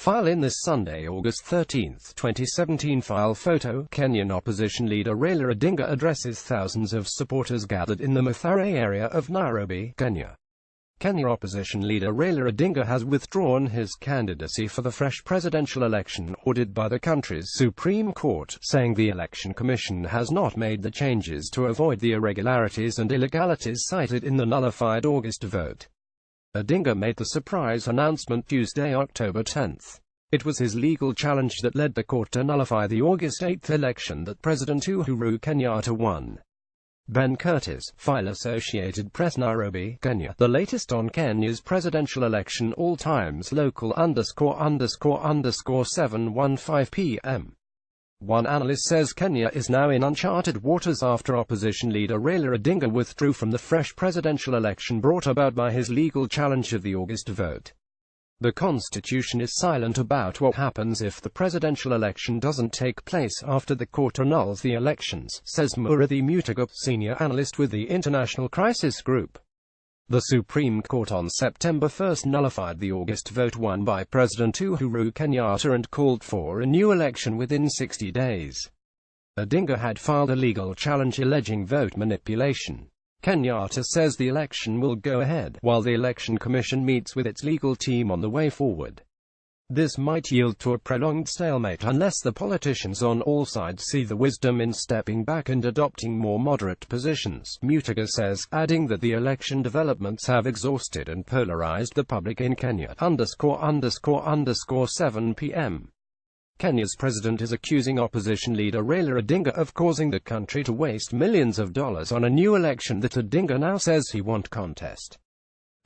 File in this Sunday, August 13, 2017. File photo. Kenyan opposition leader Raila Odinga addresses thousands of supporters gathered in the Mathare area of Nairobi, Kenya. Kenya opposition leader Raila Odinga has withdrawn his candidacy for the fresh presidential election ordered by the country's Supreme Court, saying the Election Commission has not made the changes to avoid the irregularities and illegalities cited in the nullified August vote. Odinga made the surprise announcement Tuesday, October 10. It was his legal challenge that led the court to nullify the August 8 election that President Uhuru Kenyatta won. Ben Curtis, File Associated Press, Nairobi, Kenya. The latest on Kenya's presidential election. All times local __7:15 p.m. One analyst says Kenya is now in uncharted waters after opposition leader Raila Odinga withdrew from the fresh presidential election brought about by his legal challenge of the August vote. The constitution is silent about what happens if the presidential election doesn't take place after the court annuls the elections, says Murathy Mutega, senior analyst with the International Crisis Group. The Supreme Court on September 1 nullified the August vote won by President Uhuru Kenyatta and called for a new election within 60 days. Odinga had filed a legal challenge alleging vote manipulation. Kenyatta says the election will go ahead, while the Election Commission meets with its legal team on the way forward. This might yield to a prolonged stalemate unless the politicians on all sides see the wisdom in stepping back and adopting more moderate positions, Mutega says, adding that the election developments have exhausted and polarized the public in Kenya. __7 p.m. Kenya's president is accusing opposition leader Raila Odinga of causing the country to waste millions of dollars on a new election that Odinga now says he won't contest.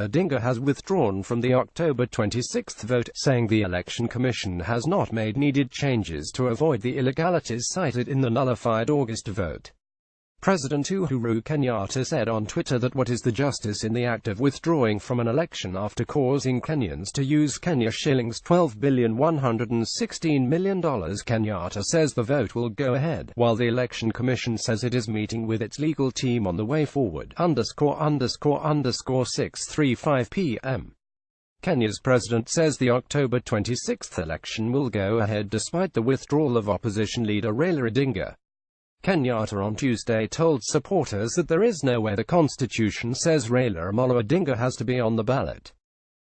Odinga has withdrawn from the October 26 vote, saying the Election Commission has not made needed changes to avoid the illegalities cited in the nullified August vote. President Uhuru Kenyatta said on Twitter that what is the justice in the act of withdrawing from an election after causing Kenyans to use Kenya shillings $12,116 million. Kenyatta says the vote will go ahead, while the Election Commission says it is meeting with its legal team on the way forward. __6:35 p.m. Kenya's president says the October 26 election will go ahead despite the withdrawal of opposition leader Raila Odinga. Kenyatta on Tuesday told supporters that there is no way the constitution says Raila Amolo Odinga has to be on the ballot.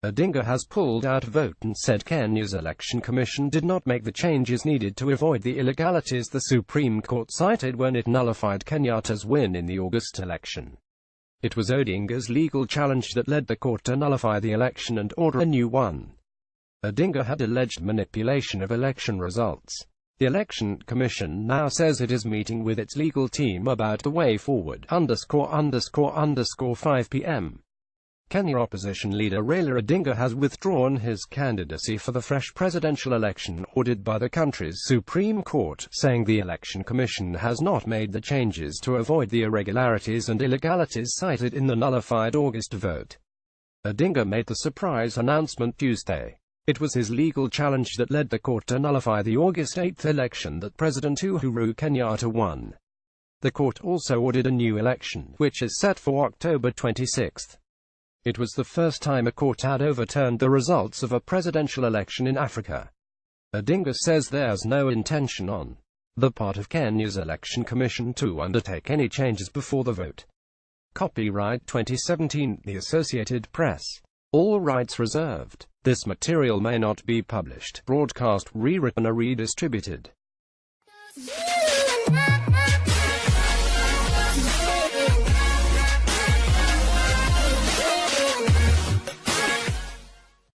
Odinga has pulled out a vote and said Kenya's election commission did not make the changes needed to avoid the illegalities the Supreme Court cited when it nullified Kenyatta's win in the August election. It was Odinga's legal challenge that led the court to nullify the election and order a new one. Odinga had alleged manipulation of election results. The Election Commission now says it is meeting with its legal team about the way forward. __5 p.m. Kenya opposition leader Raila Odinga has withdrawn his candidacy for the fresh presidential election ordered by the country's Supreme Court, saying the Election Commission has not made the changes to avoid the irregularities and illegalities cited in the nullified August vote. Odinga made the surprise announcement Tuesday. It was his legal challenge that led the court to nullify the August 8 election that President Uhuru Kenyatta won. The court also ordered a new election, which is set for October 26. It was the first time a court had overturned the results of a presidential election in Africa. Odinga says there's no intention on the part of Kenya's Election Commission to undertake any changes before the vote. Copyright 2017, The Associated Press. All rights reserved. This material may not be published, broadcast, rewritten or redistributed.